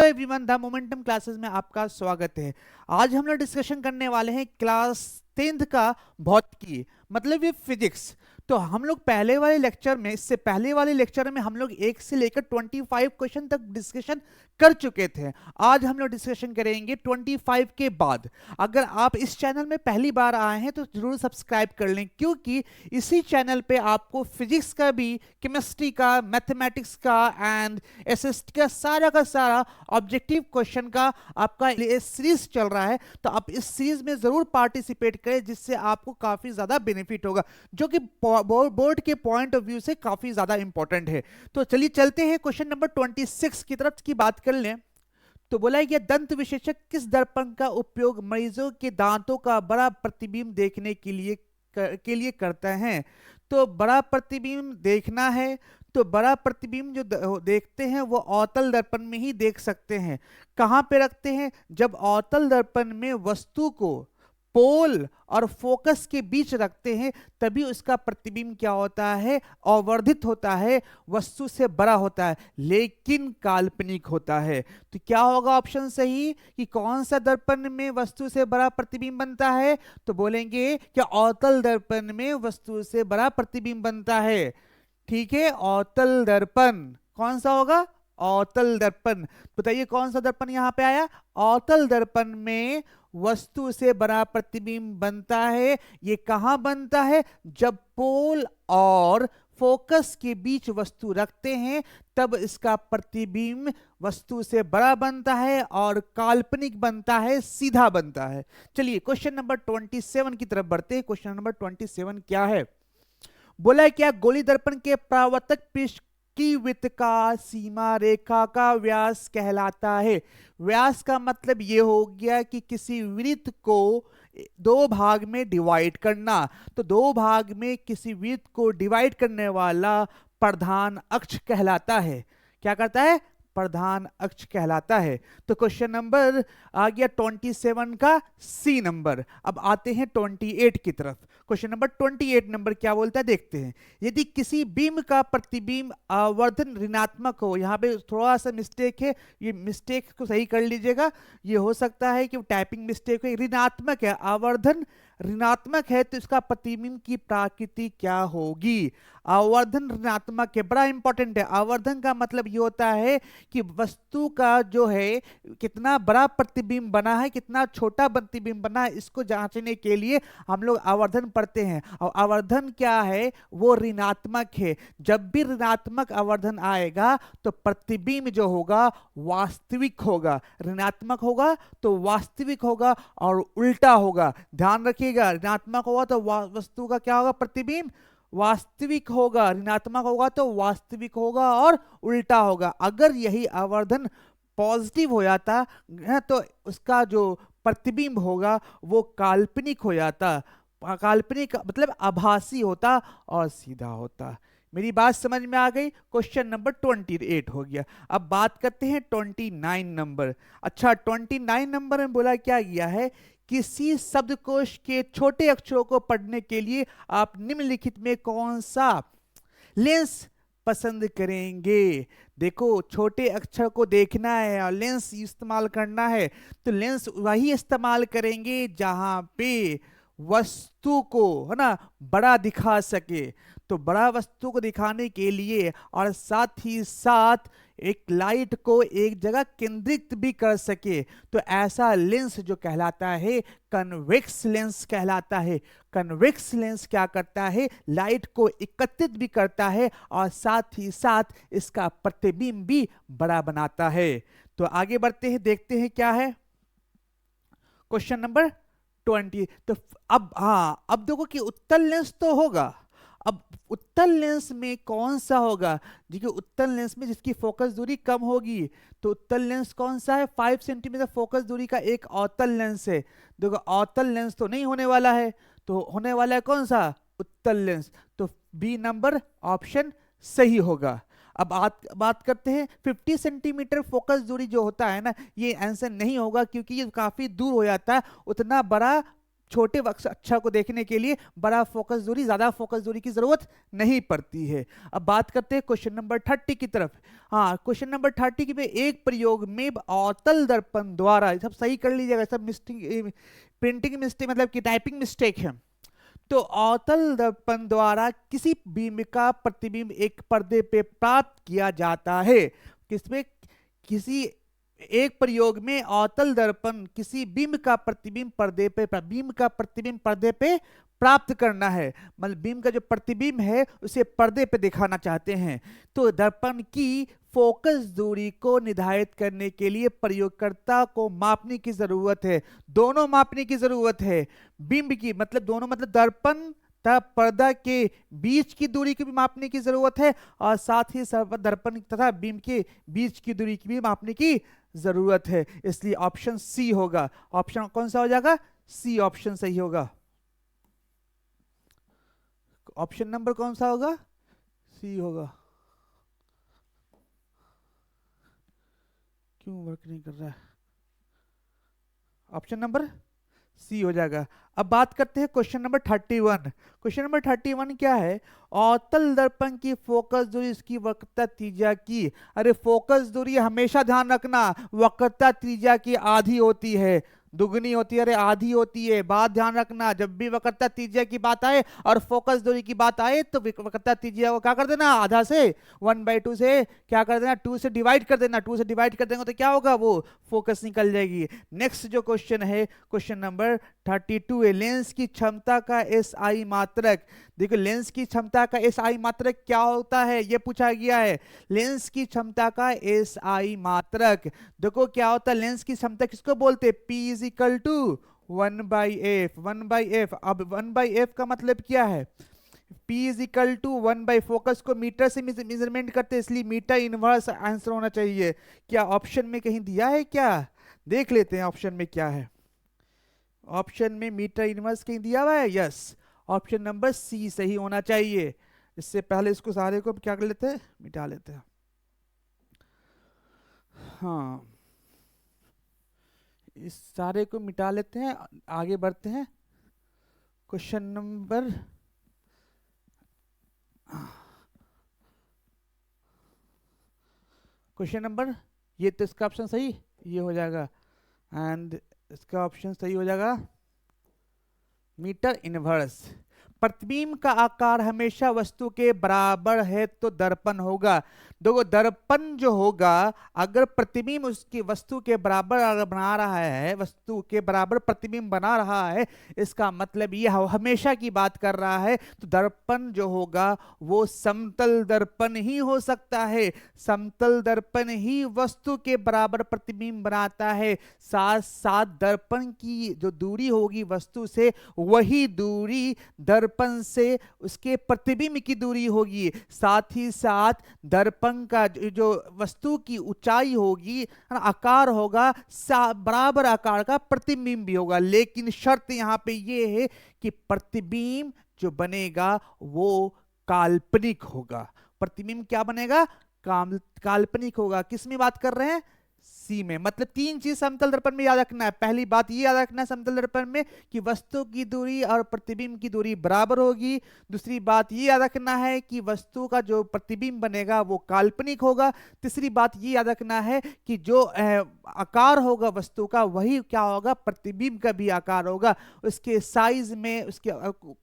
Everyone, the momentum classes में आपका स्वागत है। आज हम लोग डिस्कशन करने वाले हैं क्लास 10th का भौतिकी, मतलब ये फिजिक्स। तो हम लोग पहले वाले लेक्चर में, इससे पहले वाले लेक्चर में हम लोग 1 से लेकर 25 क्वेश्चन तक डिस्कशन कर चुके थे। आज हम लोग डिस्कशन करेंगे 25 के बाद। अगर आप इस चैनल में पहली बार आए हैं तो जरूर सब्सक्राइब कर लें, क्योंकि इसी चैनल पे आपको फिजिक्स का भी, केमिस्ट्री का, मैथमेटिक्स का एंड एसएसटी का सारा ऑब्जेक्टिव क्वेश्चन का आपका सीरीज चल रहा है। तो आप इस सीरीज में जरूर पार्टिसिपेट करें, जिससे आपको काफी ज्यादा बेनिफिट होगा, जो कि बोर्ड के पॉइंट ऑफ व्यू से काफी ज्यादा इंपॉर्टेंट है। तो चलिए चलते हैं क्वेश्चन नंबर 26 की तरफ की बात कर लें। तो बोला गया, दंत विशेषज्ञ किस दर्पण का उपयोग मरीजों के दांतों का बड़ा प्रतिबिंब देखने के लिए करते हैं। तो बड़ा प्रतिबिंब देखना है तो बड़ा प्रतिबिंब जो देखते हैं वो अवतल दर्पण में ही देख सकते हैं। कहां पे रखते हैं? जब अवतल दर्पण में वस्तु को पोल और फोकस के बीच रखते हैं, तभी उसका प्रतिबिंब क्या होता है? अवर्धित होता है, वस्तु से बड़ा होता है, लेकिन काल्पनिक होता है। तो क्या होगा ऑप्शन सही कि कौन सा दर्पण में वस्तु से बड़ा प्रतिबिंब बनता है? तो बोलेंगे कि अवतल दर्पण में वस्तु से बड़ा प्रतिबिंब बनता है। ठीक है, अवतल दर्पण कौन सा होगा? अवतल दर्पण। बताइए कौन सा दर्पण यहां पे आया? अवतल दर्पण में वस्तु से बड़ा प्रतिबिंब बनता है। ये कहां बनता है? जब पोल और फोकस के बीच वस्तु रखते हैं, तब इसका प्रतिबिंब वस्तु से बड़ा बनता है और काल्पनिक बनता है, सीधा बनता है। चलिए क्वेश्चन नंबर 27 की तरफ बढ़ते हैं। क्वेश्चन नंबर 27 क्या है? बोला है क्या गोली दर्पण के परावर्तक पृष्ठ की वृत्त का सीमा रेखा का व्यास कहलाता है। व्यास का मतलब ये हो गया कि किसी वृत्त को दो भाग में डिवाइड करना। तो दो भाग में किसी वृत्त को डिवाइड करने वाला प्रधान अक्ष कहलाता है। क्या करता है? प्रधान अक्ष कहलाता है। तो क्वेश्चन नंबर आ गया 27 का सी नंबर। अब आते हैं 28 की तरफ। क्वेश्चन नंबर 28 नंबर क्या बोलता है, देखते हैं। यदि किसी बीम का प्रतिबिंब आवर्धन ऋणात्मक हो, यहाँ पे थोड़ा सा मिस्टेक है, ये मिस्टेक को सही कर लीजिएगा। ये हो सकता है कि टाइपिंग मिस्टेक है। ऋणात्मक है, आवर्धन ऋणात्मक है, तो इसका प्रतिबिंब की प्रकृति क्या होगी? आवर्धन ऋणात्मक है, बड़ा इंपॉर्टेंट है। आवर्धन का मतलब ये होता है कि वस्तु का जो है कितना बड़ा प्रतिबिंब बना है, कितना छोटा प्रतिबिंब बना है, इसको जांचने के लिए हम लोग आवर्धन पढ़ते हैं। और आवर्धन क्या है? वो ऋणात्मक है। जब भी ऋणात्मक आवर्धन आएगा तो प्रतिबिंब जो होगा वास्तविक होगा। ऋणात्मक होगा तो वास्तविक होगा और उल्टा होगा। ध्यान रखिएगा, ऋणात्मक होगा तो वस्तु का क्या होगा? प्रतिबिंब वास्तविक होगा। ऋणात्मक होगा तो वास्तविक होगा और उल्टा होगा। अगर यही आवर्धन पॉजिटिव हो जाता है तो उसका जो प्रतिबिंब होगा वो काल्पनिक हो जाता। काल्पनिक मतलब आभासी होता और सीधा होता। मेरी बात समझ में आ गई? क्वेश्चन नंबर 28 हो गया। अब बात करते हैं 29 नंबर। अच्छा, 29 नंबर में बोला क्या गया है? किसी शब्दकोश के छोटे अक्षरों को पढ़ने के लिए आप निम्नलिखित में कौन सा लेंस पसंद करेंगे? देखो, छोटे अक्षर को देखना है और लेंस इस्तेमाल करना है, तो लेंस वही इस्तेमाल करेंगे जहां पे वस्तु को, है ना, बड़ा दिखा सके। तो बड़ा वस्तु को दिखाने के लिए और साथ ही साथ एक लाइट को एक जगह केंद्रित भी कर सके, तो ऐसा लेंस जो कहलाता है कन्वेक्स लेंस कहलाता है। कन्वेक्स लेंस क्या करता है? लाइट को एकत्रित भी करता है और साथ ही साथ इसका प्रतिबिंब भी बड़ा बनाता है। तो आगे बढ़ते हैं, देखते हैं क्या है क्वेश्चन नंबर 20। तो अब देखो कि उत्तल लेंस तो होगा। अब उत्तल लेंस में कौन सा होगा? देखिए, उत्तल लेंस में जिसकी फोकस दूरी कम होगी, तो उत्तल लेंस कौन सा है? 5 सेंटीमीटर फोकस दूरी का एक अवतल लेंस है। देखो, अवतल लेंस तो नहीं होने वाला है, तो होने वाला है कौन सा? उत्तल लेंस। तो बी नंबर ऑप्शन सही होगा। अब बात करते हैं 50 सेंटीमीटर फोकस दूरी जो होता है ना, ये आंसर नहीं होगा, क्योंकि ये काफी दूर हो जाता है। उतना बड़ा छोटे अक्षर को देखने के लिए बड़ा फोकस दूरी, ज्यादा फोकस दूरी की जरूरत नहीं पड़ती है। अब बात करते हैं क्वेश्चन नंबर 30 की तरफ। हाँ, क्वेश्चन नंबर 30 की में एक प्रयोग में अवतल दर्पण द्वारा, सब सही कर लीजिएगा, सब मिस्टेक, प्रिंटिंग मिस्टेक मतलब कि टाइपिंग मिस्टेक है। तो अवतल दर्पण द्वारा किसी बीम का प्रतिबिंब एक पर्दे पे प्राप्त किया जाता है। किसमें? किसी एक प्रयोग में अवतल दर्पण किसी बिंब का प्रतिबिंब पर्दे पे, बीम का प्रतिबिंब पर्दे पे प्राप्त करना है, मतलब बीम का जो प्रतिबिंब है उसे पर्दे पे दिखाना चाहते हैं। तो दर्पण की फोकस दूरी को निर्धारित करने के लिए प्रयोगकर्ता को मापने की जरूरत है, दोनों मापने की जरूरत है। बिंब की मतलब दोनों, मतलब दर्पण तथा पर्दा के बीच की दूरी की भी मापने की जरूरत है, और साथ ही दर्पण तथा बिंब के बीच की दूरी की भी मापने की जरूरत है। इसलिए ऑप्शन सी होगा। ऑप्शन कौन सा हो जाएगा? सी ऑप्शन सही होगा। ऑप्शन नंबर कौन सा होगा? सी होगा। क्यों वर्क नहीं कर रहा है? ऑप्शन नंबर सी हो जाएगा। अब बात करते हैं क्वेश्चन नंबर 31। क्वेश्चन नंबर 31 क्या है? अवतल दर्पण की फोकस दूरी उसकी वक्रता त्रिज्या की, अरे फोकस दूरी हमेशा ध्यान रखना वक्रता त्रिज्या की आधी होती है, दुगनी होती है, अरे आधी होती है। बात ध्यान रखना, जब भी वक्रता त्रिज्या की बात आए और फोकस दूरी की बात आए तो वक्रता त्रिज्या को क्या कर देना? आधा से 1/2 से क्या कर देना? 2 से डिवाइड कर देना। 2 से डिवाइड कर देंगे तो क्या होगा? वो फोकस निकल जाएगी। नेक्स्ट जो क्वेश्चन है, क्वेश्चन नंबर 32 है। लेंस की क्षमता का एसआई मात्रक। देखो लेंस की क्षमता का एसआई मात्रक क्या होता है, ये पूछा गया है। लेंस की क्षमता का एसआई मात्रक, देखो क्या होता है लेंस की क्षमता, किसको बोलते हैं? P is equal to 1/f। 1/f, अब 1/f का मतलब क्या है? P is equal to 1/, focus को मीटर से मेजरमेंट करते हैं इसलिए मीटर इनवर्स आंसर होना चाहिए। क्या ऑप्शन में कहीं दिया है क्या? देख लेते हैं ऑप्शन में क्या है। ऑप्शन में मीटर इनवर्स कहीं दिया हुआ है? यस, ऑप्शन नंबर सी सही होना चाहिए। इससे पहले इसको सारे को क्या कर लेते हैं? मिटा लेते हैं। हाँ, इस सारे को मिटा लेते हैं, आगे बढ़ते हैं। क्वेश्चन नंबर ये तो इसका ऑप्शन सही ये हो जाएगा, एंड इसका ऑप्शन सही हो जाएगा मीटर इनवर्स। प्रतिबिंब का आकार हमेशा वस्तु के बराबर है तो दर्पण होगा। देखो दर्पण जो होगा, अगर प्रतिबिंब उसकी वस्तु के बराबर अगर बना रहा है, वस्तु के बराबर प्रतिबिंब बना रहा है, इसका मतलब ये हमेशा की बात कर रहा है, तो दर्पण जो होगा वो समतल दर्पण ही हो सकता है। समतल दर्पण ही वस्तु के बराबर प्रतिबिंब बनाता है। साथ साथ दर्पण की जो दूरी होगी वस्तु से, वही दूरी दर्पण से उसके प्रतिबिंब की दूरी होगी। साथ ही साथ दर्पण का जो वस्तु की ऊंचाई होगी, आकार होगा, बराबर आकार का प्रतिबिंब भी होगा। लेकिन शर्त यहां पे ये है कि प्रतिबिंब जो बनेगा वो काल्पनिक होगा। प्रतिबिंब क्या बनेगा? काल्पनिक होगा। किस में बात कर रहे हैं? सी में। मतलब तीन चीज समतल दर्पण में याद रखना है। पहली बात ये याद रखना है समतल दर्पण में कि वस्तु की दूरी और प्रतिबिंब की दूरी बराबर होगी। दूसरी बात ये याद रखना है कि वस्तु का जो प्रतिबिंब बनेगा वो काल्पनिक होगा। तीसरी बात ये याद रखना है कि जो आकार होगा वस्तु का, वही क्या होगा? प्रतिबिंब का भी आकार होगा। उसके साइज में उसके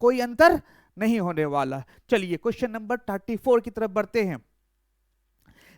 कोई अंतर नहीं होने वाला। चलिए क्वेश्चन नंबर 34 की तरफ बढ़ते हैं।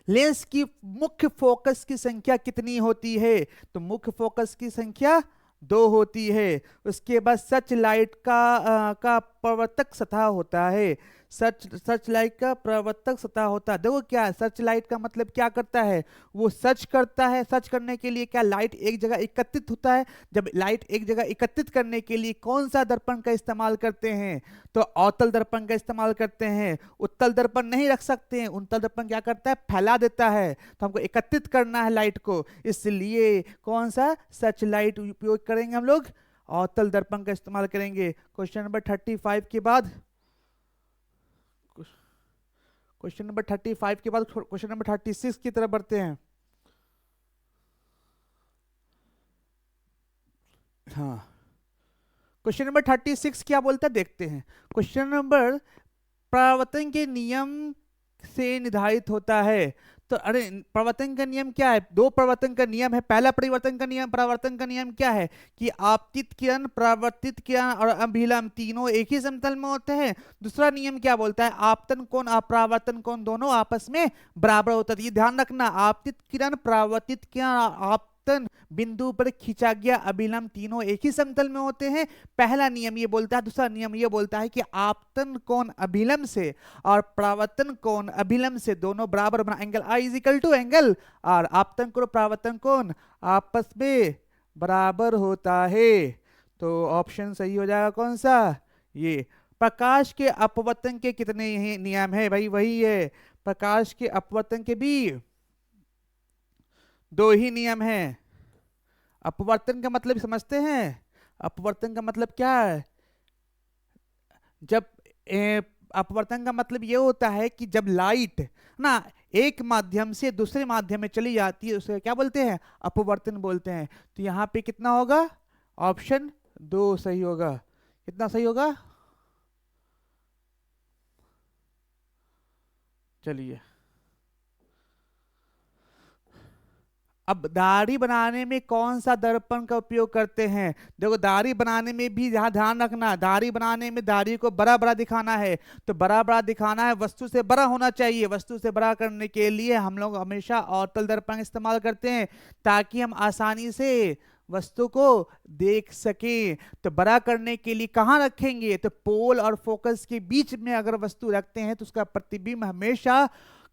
लेंस की मुख्य फोकस की संख्या कितनी होती है? तो मुख्य फोकस की संख्या 2 होती है। उसके बाद सर्च लाइट का प्रवर्तक सतह होता है। सर्च लाइट का प्रवर्तक सतह होता है। देखो क्या है, सर्च लाइट का मतलब क्या करता है? वो सर्च करता है। सर्च करने के लिए क्या लाइट एक जगह एकत्रित होता है। जब लाइट एक जगह एकत्रित करने के लिए कौन सा दर्पण का इस्तेमाल करते हैं? तो अवतल दर्पण का इस्तेमाल करते हैं। उत्तल दर्पण नहीं रख सकते हैं। उत्तल दर्पण क्या करता है? फैला देता है। तो हमको एकत्रित करना है लाइट को, इसलिए कौन सा सर्च लाइट उपयोग करेंगे हम लोग? अवतल दर्पण का इस्तेमाल करेंगे। क्वेश्चन नंबर 35 के बाद क्वेश्चन नंबर 35 के बाद क्वेश्चन नंबर 36 की तरफ बढ़ते हैं। हाँ, क्वेश्चन नंबर 36 क्या बोलता है देखते हैं। क्वेश्चन नंबर, परावर्तन के नियम से निर्धारित होता है। तो अरे परिवर्तन का नियम क्या है? दो परिवर्तन का नियम है। पहला परावर्तन का नियम क्या है कि आपतित किरण, परावर्तित किरण और अभिलंब तीनों एक ही समतल में होते हैं। दूसरा नियम क्या बोलता है? आपतन कोण अपरावर्तन कोण दोनों आपस में बराबर होता है। ये ध्यान रखना, आपतित किरण, परावर्तित किरण, बिंदु पर खींचा गया अभिलंब तीनों एक ही समतल में होते हैं। पहला नियम ये बोलता है। दूसरा नियम ये बोलता है कि आपतन कोण अभिलंब से और परावर्तन कोण अभिलंब से दोनों बराबर बना, angle i is equal to angle और आपतन कोण परावर्तन कोण आपस में बराबर होता है। तो ऑप्शन सही हो जाएगा कौन सा? ये। प्रकाश के अपवर्तन के कितने नियम है भाई? वही है, प्रकाश के अपवर्तन के भी दो ही नियम हैं। अपवर्तन का मतलब समझते हैं? अपवर्तन का मतलब क्या है? जब अपवर्तन का मतलब ये होता है कि जब लाइट ना एक माध्यम से दूसरे माध्यम में चली जाती है उसे क्या बोलते हैं? अपवर्तन बोलते हैं। तो यहाँ पे कितना होगा? ऑप्शन 2 सही होगा। कितना सही होगा? चलिए, अब दाढ़ी बनाने में कौन सा दर्पण का उपयोग करते हैं? देखो, दाढ़ी बनाने में भी यहाँ ध्यान रखना, दाढ़ी बनाने में दाढ़ी को बड़ा बड़ा दिखाना है। तो बड़ा बड़ा दिखाना है, वस्तु से बड़ा होना चाहिए। वस्तु से बड़ा करने के लिए हम लोग हमेशा अवतल दर्पण इस्तेमाल करते हैं ताकि हम आसानी से वस्तु को देख सकें। तो बड़ा करने के लिए कहाँ रखेंगे? तो पोल और फोकस के बीच में अगर वस्तु रखते हैं तो उसका प्रतिबिंब हमेशा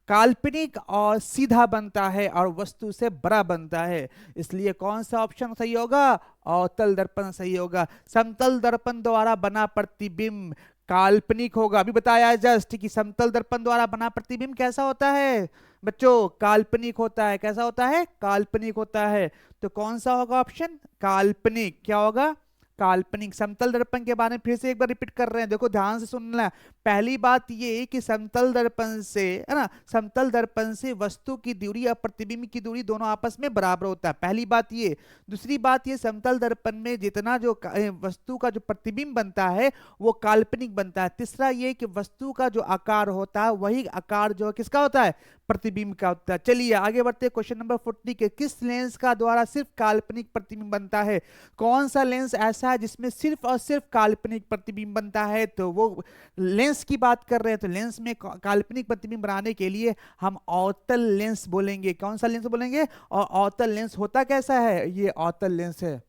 काल्पनिक और सीधा बनता है और वस्तु से बड़ा बनता है। इसलिए कौन सा ऑप्शन सही होगा? अवतल दर्पण सही होगा। समतल दर्पण द्वारा बना प्रतिबिंब काल्पनिक होगा। अभी बताया जस्ट कि समतल दर्पण द्वारा बना प्रतिबिंब कैसा होता है बच्चों? काल्पनिक होता है। कैसा होता है? काल्पनिक होता है। तो कौन सा होगा ऑप्शन? काल्पनिक। क्या होगा? काल्पनिक। समतल दर्पण के बारे में फिर से एक बार रिपीट कर रहे हैं, देखो ध्यान से सुनना। पहली बात ये कि समतल दर्पण से, है ना, समतल दर्पण से वस्तु की दूरी और प्रतिबिंब की दूरी दोनों आपस में बराबर होता है। पहली बात ये। दूसरी बात ये, समतल दर्पण में जितना जो वस्तु का जो प्रतिबिंब बनता है वो काल्पनिक बनता है। तीसरा ये कि वस्तु का जो आकार होता है वही आकार जो किसका होता है? प्रतिबिंब का होता है। चलिए आगे बढ़ते हैं। क्वेश्चन नंबर 40 के, किस लेंस का द्वारा सिर्फ काल्पनिक प्रतिबिंब बनता है? कौन सा लेंस ऐसा है जिसमें सिर्फ और सिर्फ काल्पनिक प्रतिबिंब बनता है? तो वो लेंस की बात कर रहे हैं। तो लेंस में काल्पनिक प्रतिबिंब बनाने के लिए हम अवतल लेंस बोलेंगे। कौन सा लेंस बोलेंगे? और अवतल लेंस होता कैसा है? ये अवतल लेंस है।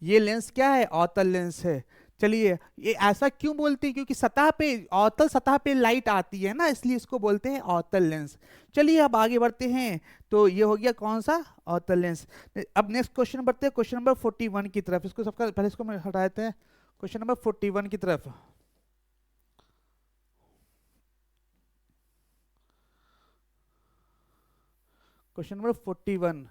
ये लेंस क्या है? अवतल लेंस है। चलिए, ये ऐसा क्यों बोलते हैं? क्योंकि सतह पे, अवतल सतह पे लाइट आती है ना, इसलिए इसको बोलते हैं अवतल लेंस। चलिए अब आगे बढ़ते हैं। तो ये हो गया कौन सा? अवतल लेंस। अब नेक्स्ट क्वेश्चन बढ़ते हैं, क्वेश्चन नंबर 41 की तरफ। इसको सबका पहले इसको हटा देते हैं, क्वेश्चन नंबर 41 की तरफ। Question number 41।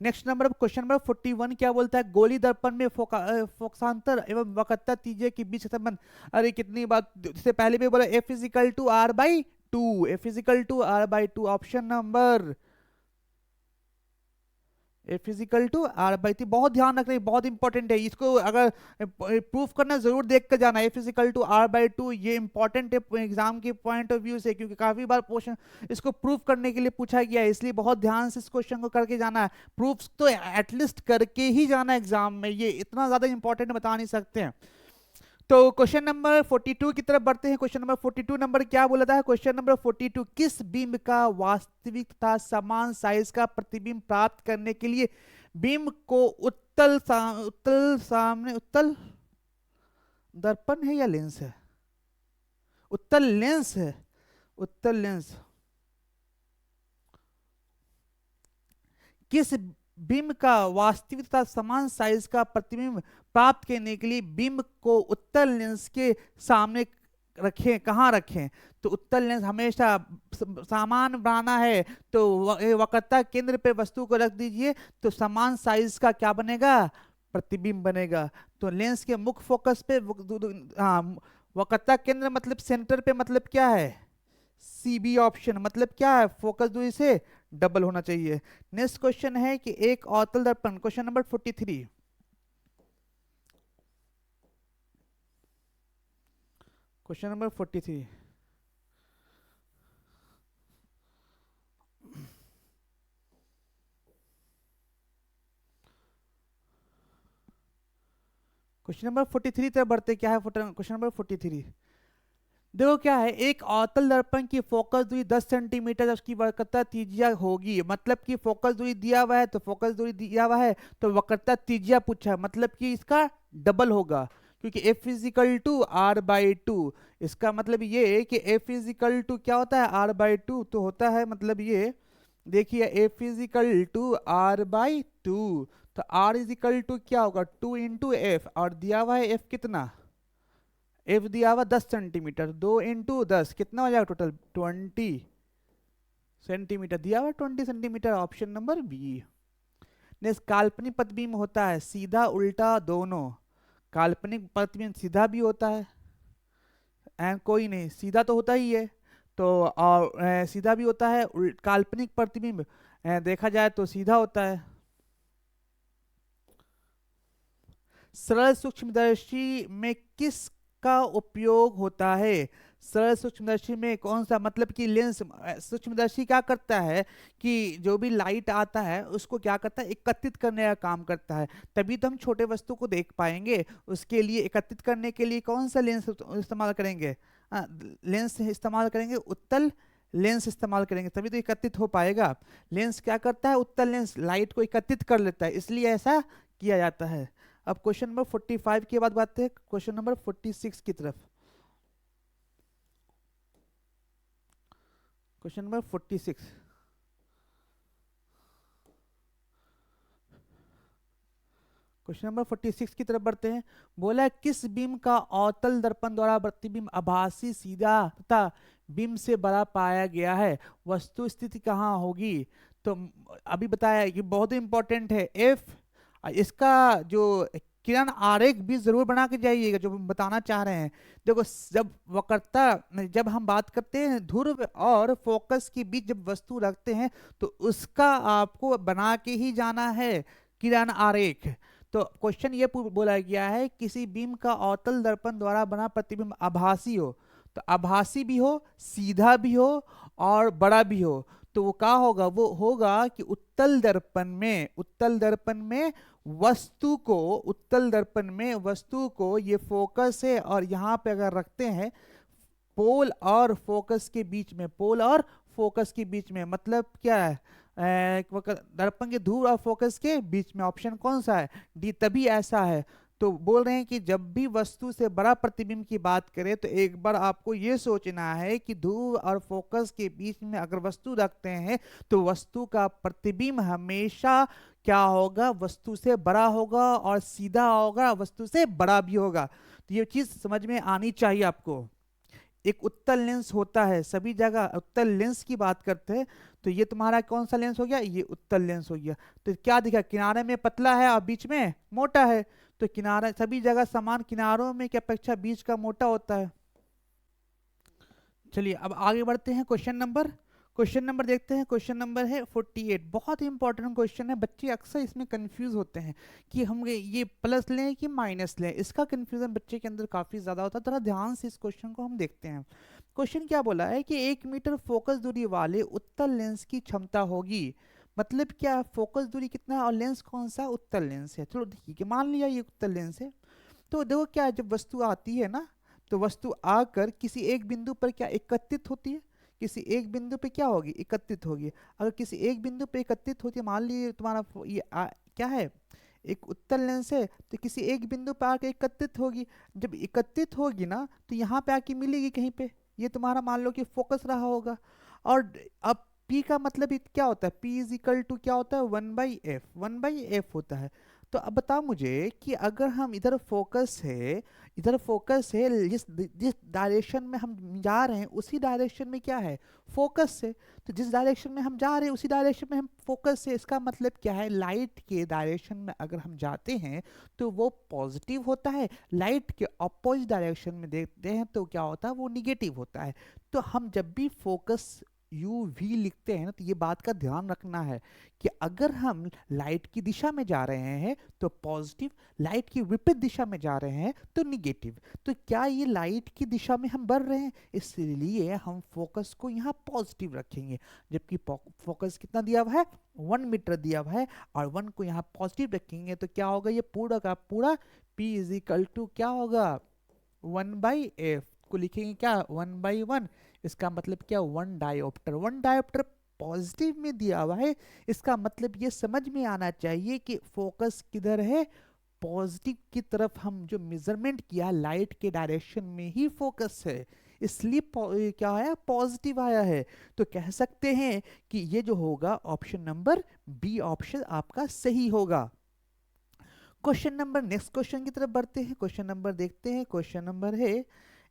Next number, question number 41 क्या बोलता है? गोली दर्पण में फोकसांतर एवं वक्रता त्रिज्या के बीच संबंध। अरे कितनी बात, इससे पहले भी बोला F is equal to R by two. F is equal to R by two, option number F is equal to R by three. बहुत ध्यान रखना, बहुत इंपॉर्टेंट है। इसको अगर प्रूफ करना जरूर देख कर जाना। F is equal to R by two ये इंपॉर्टेंट है एग्जाम के पॉइंट ऑफ व्यू से, क्योंकि काफी बार क्वेश्चन इसको प्रूफ करने के लिए पूछा गया है। इसलिए बहुत ध्यान से इस क्वेश्चन को करके जाना है। प्रूफ तो एटलीस्ट करके ही जाना एग्जाम में, ये इतना ज्यादा इंपॉर्टेंट बता नहीं सकते हैं। तो क्वेश्चन नंबर 42 की तरफ बढ़ते हैं। क्वेश्चन नंबर 42 नंबर क्या बोला था? क्वेश्चन नंबर 42, किस बिंब का वास्तविक तथा समान साइज का प्रतिबिंब प्राप्त करने के लिए बिंब को उत्तल दर्पण है या लेंस है? उत्तल लेंस है। उत्तल लेंस। किस बिंब का वास्तविक तथा समान साइज का प्रतिबिंब प्राप्त करने के लिए बिंब को उत्तल लेंस के सामने रखें? कहाँ रखें? तो उत्तल लेंस हमेशा समान बनाना है तो वक्रता केंद्र पे वस्तु को रख दीजिए, तो समान साइज का क्या बनेगा? प्रतिबिंब बनेगा। तो लेंस के मुख्य फोकस पे, हाँ, वक्रता केंद्र मतलब सेंटर पे, मतलब क्या है? सी बी ऑप्शन, मतलब क्या है, फोकस दूरी से डबल होना चाहिए। नेक्स्ट क्वेश्चन है कि एक अवतल दर्पण, question number 43, question number 43, question number 43 तरफ बढ़ते, क्या है क्वेश्चन नंबर 43। देखो क्या है, एक अवतल दर्पण की फोकस दूरी 10 सेंटीमीटर, उसकी वक्रता त्रिज्या होगी, मतलब कि फोकस दूरी दिया हुआ है तो फोकस दूरी दिया हुआ है तो वक्रता त्रिज्या पूछा है, मतलब कि इसका डबल होगा, क्योंकि F is equal to R by two. इसका मतलब ये है कि F इजिकल टू क्या होता है, आर बाई टू, तो होता है मतलब ये, देखिए F is equal to R by two, तो R इजिकल टू क्या होगा, 2 इंटू एफ, और दिया हुआ है F कितना, एफ दिया हुआ 10 सेंटीमीटर, 2 इंटू 10 कितना हो जाएगा टोटल 20 सेंटीमीटर, दिया हुआ 20 centimetre, option number B. Next, काल्पनिक प्रतिबिंब होता है सीधा उल्टा दोनों, काल्पनिक प्रतिबिंब सीधा भी होता है एंड कोई नहीं, सीधा तो होता ही है, तो और सीधा भी होता है, काल्पनिक प्रतिबिंब देखा जाए तो सीधा होता है। सरल सूक्ष्मदर्शी में किस का उपयोग होता है, सरल सूक्ष्मदर्शी में कौन सा, मतलब कि लेंस, सूक्ष्मदर्शी क्या करता है कि जो भी लाइट आता है उसको क्या करता है, एकत्रित करने का काम करता है, तभी तो हम छोटे वस्तु को देख पाएंगे। उसके लिए एकत्रित करने के लिए कौन सा लेंस इस्तेमाल करेंगे, लेंस इस्तेमाल करेंगे, उत्तल लेंस इस्तेमाल करेंगे, तभी तो एकत्रित हो पाएगा। लेंस क्या करता है, उत्तल लेंस लाइट को एकत्रित कर लेता है, इसलिए ऐसा किया जाता है। अब क्वेश्चन नंबर 45 के बाद बात है क्वेश्चन नंबर 46 की तरफ। क्वेश्चन नंबर 46, क्वेश्चन नंबर 46 की तरफ बढ़ते हैं। बोला है, किस बीम का अवतल दर्पण द्वारा प्रतिबिंब आभासी सीधा तथा बीम से बड़ा पाया गया है, वस्तु स्थिति कहाँ होगी। तो अभी बताया है कि बहुत इंपॉर्टेंट है, एफ, इसका जो किरण आरेख भी जरूर बना के जाइएगा, जो हम बताना चाह रहे हैं। देखो, जब वक्रता, जब हम बात करते हैं ध्रुव और फोकस के बीच जब वस्तु रखते हैं तो उसका आपको बना के ही जाना है किरण आरेख। तो क्वेश्चन ये बोला गया है, किसी बीम का अवतल दर्पण द्वारा बना प्रतिबिंब आभासी हो, तो आभासी भी हो, सीधा भी हो और बड़ा भी हो, तो वो क्या होगा, वो होगा कि उत्तल दर्पण में, उत्तल दर्पण में वस्तु को, उत्तल दर्पण में वस्तु को, ये फोकस है और यहाँ पे अगर रखते हैं पोल और फोकस के बीच में, पोल और फोकस के बीच में, मतलब क्या है, दर्पण के ध्रुव और फोकस के बीच में, ऑप्शन कौन सा है, डी, तभी ऐसा है। तो बोल रहे हैं कि जब भी वस्तु से बड़ा प्रतिबिंब की बात करें तो एक बार आपको ये सोचना है कि ध्रुव और फोकस के बीच में अगर वस्तु रखते हैं तो वस्तु का प्रतिबिंब हमेशा क्या होगा, वस्तु से बड़ा होगा और सीधा होगा, वस्तु से बड़ा भी होगा। तो ये चीज समझ में आनी चाहिए आपको। एक उत्तल लेंस होता है, सभी जगह उत्तल लेंस की बात करते हैं, तो ये तुम्हारा कौन सा लेंस हो गया, ये उत्तल लेंस हो गया। तो क्या दिखा, किनारे में पतला है और बीच में मोटा है, तो किनारा सभी जगह समान, किनारों में की अपेक्षा बीच का मोटा होता है। चलिए अब आगे बढ़ते हैं, क्वेश्चन नंबर देखते हैं। क्वेश्चन नंबर है 48, बहुत इंपॉर्टेंट क्वेश्चन है, बच्चे अक्सर इसमें कंफ्यूज होते हैं कि हम ये प्लस लें कि माइनस लें, इसका कंफ्यूजन बच्चे के अंदर काफी ज्यादा होता है। थोड़ा ध्यान से इस क्वेश्चन को हम देखते हैं। क्वेश्चन क्या बोला है कि 1 मीटर फोकस दूरी वाले उत्तल लेंस की क्षमता होगी, मतलब क्या, फोकस दूरी कितना है और लेंस कौन सा, उत्तल लेंस है। चलो ठीक है, मान लिया ये उत्तल लेंस है। तो देखो क्या है, जब वस्तु आती है ना, तो वस्तु आकर किसी एक बिंदु पर क्या एकत्रित होती है, किसी एक बिंदु पे क्या होगी, एकत्रित होगी। अगर किसी एक बिंदु पे एकत्रित होती है, मान लीजिए तुम्हारा क्या है, एक उत्तल लेंस है, तो किसी एक बिंदु पे आके एकत्रित होगी। जब एकत्रित होगी ना तो यहाँ पे आके मिलेगी कहीं पे, ये तुम्हारा मान लो कि फोकस रहा होगा। और अब P का मतलब क्या होता है, P इज इक्वल टू क्या होता है, 1/f, 1/f होता है। तो अब बताओ मुझे कि अगर हम इधर फोकस है जिस जिस डायरेक्शन में हम जा रहे हैं उसी डायरेक्शन में क्या है, फोकस है। तो जिस डायरेक्शन में हम जा रहे हैं उसी डायरेक्शन में हम फोकस है, इसका मतलब क्या है, लाइट के डायरेक्शन में अगर हम जाते हैं तो वो पॉजिटिव होता है, लाइट के अपोजिट डायरेक्शन में देखते हैं तो क्या होता है, वो निगेटिव होता है। तो हम जब भी फोकस यू वी लिखते हैं ना, तो ये बात का ध्यान रखना है कि अगर हम लाइट की दिशा में जा रहे हैं तो पॉजिटिव, लाइट की विपरीत दिशा में जा रहे हैं तो निगेटिव। तो क्या ये लाइट की दिशा में हम बढ़ रहे हैं, इसलिए हम फोकस को यहाँ पॉजिटिव रखेंगे। जबकि फोकस कितना दिया हुआ है, 1 मीटर दिया हुआ है, और 1 को यहाँ पॉजिटिव रखेंगे तो क्या होगा, ये पूरा का पूरा P इज इक्वल टू क्या होगा, 1/f को लिखेंगे क्या, 1/1। इसका मतलब क्या, 1 डायोप्टर। 1 डायोप्टर पॉजिटिव में दिया हुआ है, इसका मतलब ये समझ में आना चाहिए कि फोकस किधर है, पॉजिटिव की तरफ। हम जो मेजरमेंट किया लाइट के डायरेक्शन में ही फोकस है, इसलिए क्या आया, पॉजिटिव आया है। तो कह सकते हैं कि ये जो होगा ऑप्शन नंबर बी ऑप्शन आपका सही होगा। क्वेश्चन नंबर, नेक्स्ट क्वेश्चन की तरफ बढ़ते हैं। क्वेश्चन नंबर देखते हैं, क्वेश्चन नंबर है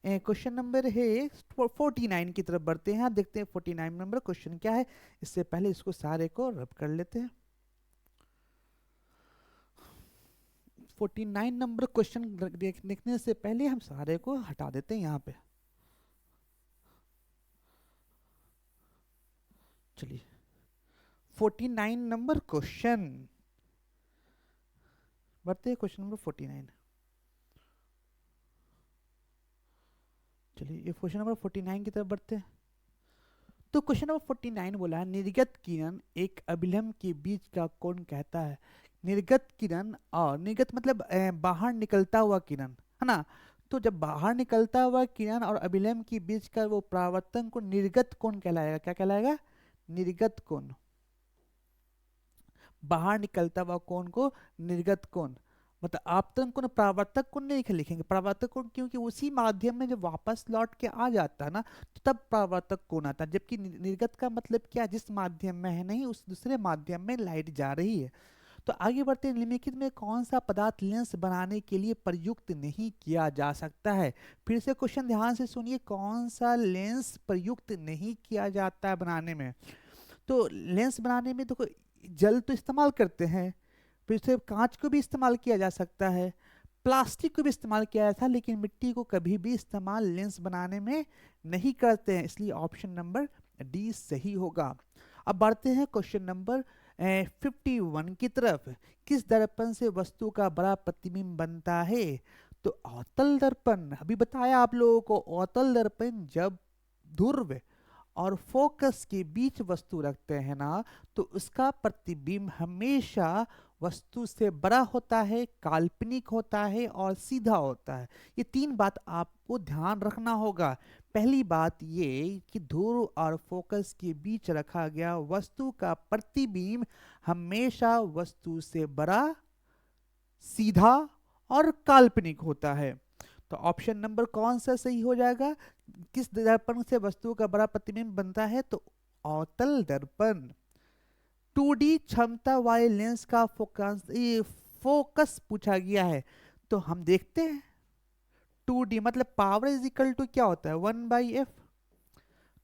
49 की तरफ बढ़ते हैं। देखते हैं 49 नंबर क्वेश्चन क्या है। इससे पहले इसको सारे को रब कर लेते हैं। 49 नंबर क्वेश्चन देखने से पहले हम सारे को हटा देते हैं यहाँ पे। चलिए 49 नंबर क्वेश्चन बढ़ते हैं, क्वेश्चन नंबर 49। चलिए ये क्वेश्चन नंबर 49 की तरफ बढ़ते हैं। तो क्वेश्चन नंबर 49 बोला है, निर्गत किरण एक अभिलंब के बीच का कोण कहता है। निर्गत किरण, और निर्गत मतलब बाहर निकलता हुआ किरण, है ना। तो जब बाहर निकलता हुआ किरण और अभिलंब के बीच का वो परावर्तन कोण निर्गत कोण कहलाएगा। क्या कहलाएगा, निर्गत कोण। बाहर निकलता हुआ कोण को निर्गत कोण, मतलब आपतन कोण, परावर्तक कोण नहीं लिखेंगे। परावर्तक कोण क्योंकि उसी माध्यम में जब वापस लौट के आ जाता है ना, तो तब परावर्तक कोण आता है। जबकि निर्गत का मतलब क्या, जिस माध्यम में है नहीं उस दूसरे माध्यम में लाइट जा रही है। तो आगे बढ़ते हैं, निम्नलिखित में कौन सा पदार्थ लेंस बनाने के लिए प्रयुक्त नहीं किया जा सकता है। फिर से क्वेश्चन ध्यान से सुनिए, कौन सा लेंस प्रयुक्त नहीं किया जाता है बनाने में। तो लेंस बनाने में देखो, जल तो इस्तेमाल करते हैं, फिर से कांच को भी इस्तेमाल किया जा सकता है, प्लास्टिक को भी इस्तेमाल किया जाता है, लेकिन मिट्टी को कभी भी इस्तेमाल लेंस बनाने में नहीं करते हैं। इसलिए ऑप्शन नंबर डी सही होगा। अब बढ़ते हैं क्वेश्चन नंबर 51 की तरफ। किस दर्पण से वस्तु का बड़ा प्रतिबिंब बनता है। तो अवतल दर्पण, अभी बताया आप लोगों को, अवतल दर्पण जब ध्रुव और फोकस के बीच वस्तु रखते हैं ना, तो उसका प्रतिबिंब हमेशा वस्तु से बड़ा होता है, काल्पनिक होता है और सीधा होता है। ये 3 बात आपको ध्यान रखना होगा। पहली बात ये कि ध्रुव और फोकस के बीच रखा गया वस्तु का प्रतिबिंब हमेशा वस्तु से बड़ा, सीधा और काल्पनिक होता है। तो ऑप्शन नंबर कौन सा सही हो जाएगा, किस दर्पण से वस्तु का बड़ा प्रतिबिंब बनता है, तो अवतल दर्पण। 2D क्षमता वाले लेंस का फोकस पूछा गया है। तो हम देखते हैं 2D मतलब पावर इज इक्वल टू क्या होता है, 1/f।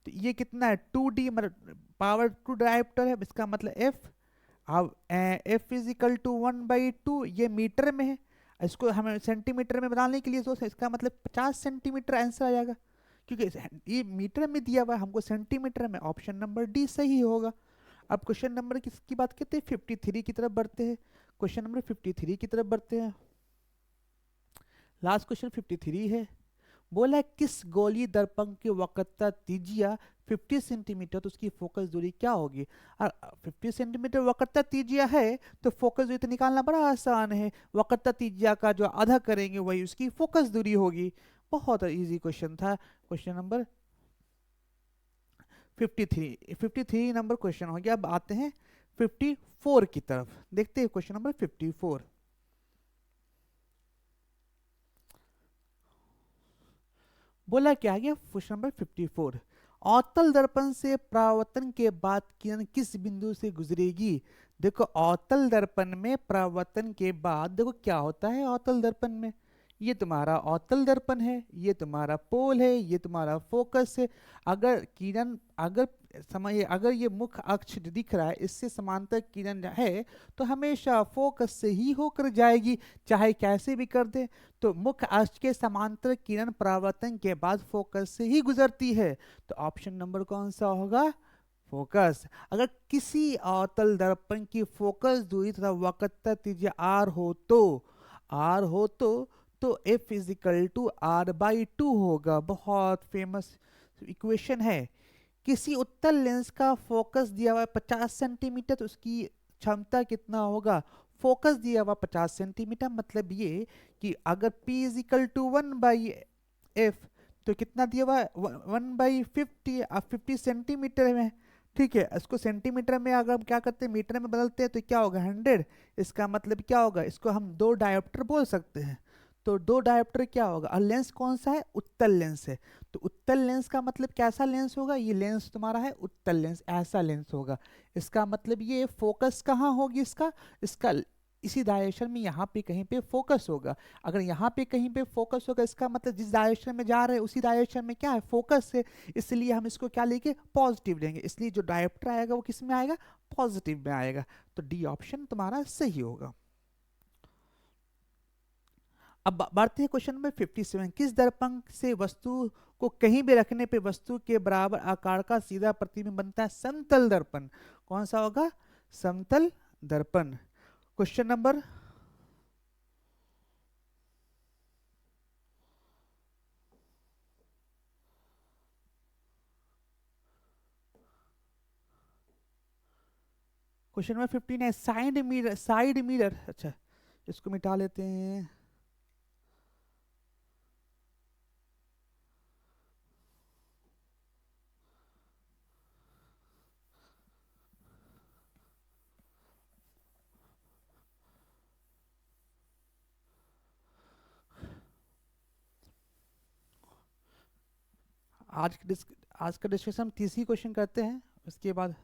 तो ये कितना है, 2D मतलब पावर 2 डायोप्टर है, इसका मतलब f। अब f इज इक्वल टू 1/2, ये मीटर में है, इसको हमें सेंटीमीटर में बनाने के लिए सोच, इसका मतलब 50 सेंटीमीटर आंसर आ जाएगा, क्योंकि ये मीटर में दिया हुआ है, हमको सेंटीमीटर में। ऑप्शन नंबर डी सही होगा। अब क्वेश्चन नंबर किसकी बात करते हैं, 53 की तरफ बढ़ते हैं। क्वेश्चन नंबर 53 की तरफ बढ़ते हैं। लास्ट क्वेश्चन 53 है। बोला किस गोलीय दर्पण की वक्रता त्रिज्या 50 सेंटीमीटर, तो उसकी फोकस दूरी क्या होगी। 50 सेंटीमीटर वक्रता त्रिज्या है तो फोकस दूरी तो निकालना बड़ा आसान है। वक्रता त्रिज्या का जो आधा करेंगे वही उसकी फोकस दूरी होगी। बहुत इजी क्वेश्चन था। क्वेश्चन नंबर 53 नंबर क्वेश्चन हो गया। अब आते हैं 54 की तरफ, देखते हैं क्वेश्चन नंबर 54। बोला क्या गया, क्वेश्चन नंबर 54, अवतल दर्पण से परावर्तन के बाद किरण किस बिंदु से गुजरेगी? देखो अवतल दर्पण में परावर्तन के बाद देखो क्या होता है अवतल दर्पण में, ये तुम्हारा अवतल दर्पण है, ये तुम्हारा पोल है, ये तुम्हारा फोकस है। अगर किरण अगर समय अगर ये मुख्य अक्ष जो दिख रहा है इससे समांतर किरण है तो हमेशा फोकस से ही होकर जाएगी, चाहे कैसे भी कर दे। तो मुख्य अक्ष के समांतर किरण परावर्तन के बाद फोकस से ही गुजरती है। तो ऑप्शन नंबर कौन सा होगा? फोकस। अगर किसी अवतल दर्पण की फोकस दूरी तथा वक्रता त्रिज्या आर हो तो आर हो तो F is equal to R by two होगा। बहुत फेमस इक्वेशन है। किसी उत्तल लेंस का फोकस दिया हुआ है 50 सेंटीमीटर तो उसकी क्षमता कितना होगा? फोकस दिया हुआ 50 सेंटीमीटर, मतलब ये कि अगर P इजिकल टू 1/f तो कितना दिया हुआ है 1/50, 50 सेंटीमीटर में। ठीक है, इसको सेंटीमीटर में अगर हम क्या करते हैं मीटर में बदलते हैं तो क्या होगा 100। इसका मतलब क्या होगा, इसको हम दो डायोप्टर बोल सकते हैं। तो दो डायोप्टर क्या होगा, और लेंस कौन सा है? उत्तल लेंस है। तो उत्तल लेंस का मतलब कैसा लेंस होगा? ये लेंस तुम्हारा है उत्तल लेंस, ऐसा लेंस होगा। इसका मतलब ये फोकस कहाँ होगी इसका इसका इसी डायरेक्शन में यहाँ पे कहीं पे फोकस होगा। अगर यहाँ पे कहीं पे फोकस होगा इसका मतलब जिस डायरेक्शन में जा रहे हैं उसी डायरेक्शन में क्या है फोकस है, इसलिए हम इसको क्या लेंगे पॉजिटिव लेंगे। इसलिए जो डायोप्टर आएगा वो किस में आएगा? पॉजिटिव में आएगा। तो डी ऑप्शन तुम्हारा सही होगा। अब बढ़ते हैं क्वेश्चन नंबर 57। किस दर्पण से वस्तु को कहीं भी रखने पे वस्तु के बराबर आकार का सीधा प्रतिबिंब बनता है? समतल दर्पण। कौन सा होगा? समतल दर्पण। क्वेश्चन नंबर क्वेश्चन नंबर 15 है साइड मिरर। अच्छा, इसको मिटा लेते हैं। आज का डिस्कशन हम तीसरी क्वेश्चन करते हैं, उसके बाद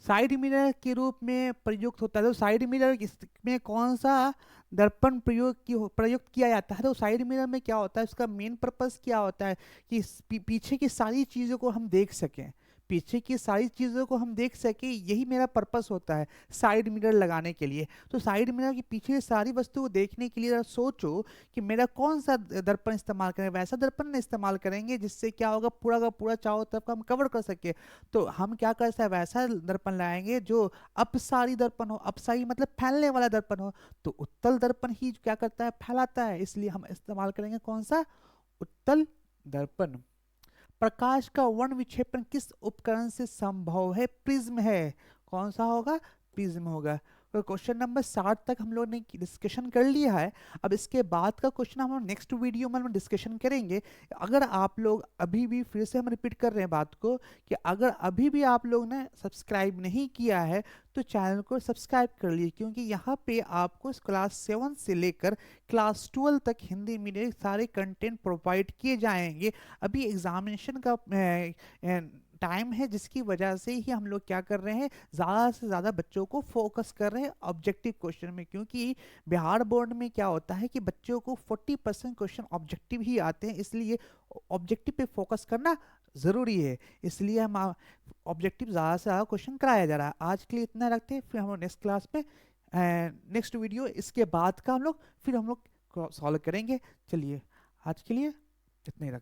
साइड मिरर के रूप में प्रयुक्त होता है। तो साइड मिरर में कौन सा दर्पण प्रयुक्त किया जाता है? तो साइड मिरर में क्या होता है, उसका मेन पर्पस क्या होता है कि पीछे की सारी चीज़ों को हम देख सकें, पीछे की सारी चीज़ों को हम देख सकें, यही मेरा पर्पस होता है साइड मिरर लगाने के लिए। तो साइड मिरर के पीछे सारी वस्तु को देखने के लिए जरा सोचो कि मेरा कौन सा दर्पण इस्तेमाल करें। वैसा दर्पण इस्तेमाल करेंगे जिससे क्या होगा पूरा का पूरा चारों तरफ का हम कवर कर सके। तो हम क्या कर सकते हैं, वैसा दर्पण लाएंगे जो अपसारी दर्पण हो। अपसारी मतलब फैलने वाला दर्पण हो। तो उत्तल दर्पण ही क्या करता है, फैलाता है, इसलिए हम इस्तेमाल करेंगे कौन सा? उत्तल दर्पण। प्रकाश का वर्ण विक्षेपण किस उपकरण से संभव है? प्रिज्म है। कौन सा होगा? प्रिज्म होगा। तो क्वेश्चन नंबर 60 तक हम लोग ने डिस्कशन कर लिया है। अब इसके बाद का क्वेश्चन हम लोग नेक्स्ट वीडियो में हम डिस्कशन करेंगे। अगर आप लोग अभी भी, फिर से हम रिपीट कर रहे हैं बात को, कि अगर अभी भी आप लोग ने सब्सक्राइब नहीं किया है तो चैनल को सब्सक्राइब कर लीजिए, क्योंकि यहाँ पे आपको क्लास 7 से लेकर क्लास 12 तक हिंदी मीडियम सारे कंटेंट प्रोवाइड किए जाएंगे। अभी एग्जामिनेशन का टाइम है, जिसकी वजह से ही हम लोग क्या कर रहे हैं, ज़्यादा से ज़्यादा बच्चों को फोकस कर रहे हैं ऑब्जेक्टिव क्वेश्चन में। क्योंकि बिहार बोर्ड में क्या होता है कि बच्चों को 40% क्वेश्चन ऑब्जेक्टिव ही आते हैं, इसलिए ऑब्जेक्टिव पे फोकस करना ज़रूरी है। इसलिए हम ऑब्जेक्टिव ज़्यादा से ज़्यादा क्वेश्चन कराया जा रहा है। आज के लिए इतना रखते हैं, फिर हम लोग नेक्स्ट क्लास में नेक्स्ट वीडियो इसके बाद का हम लोग फिर हम लोग सॉल्व करेंगे। चलिए आज के लिए इतना ही रखते हैं।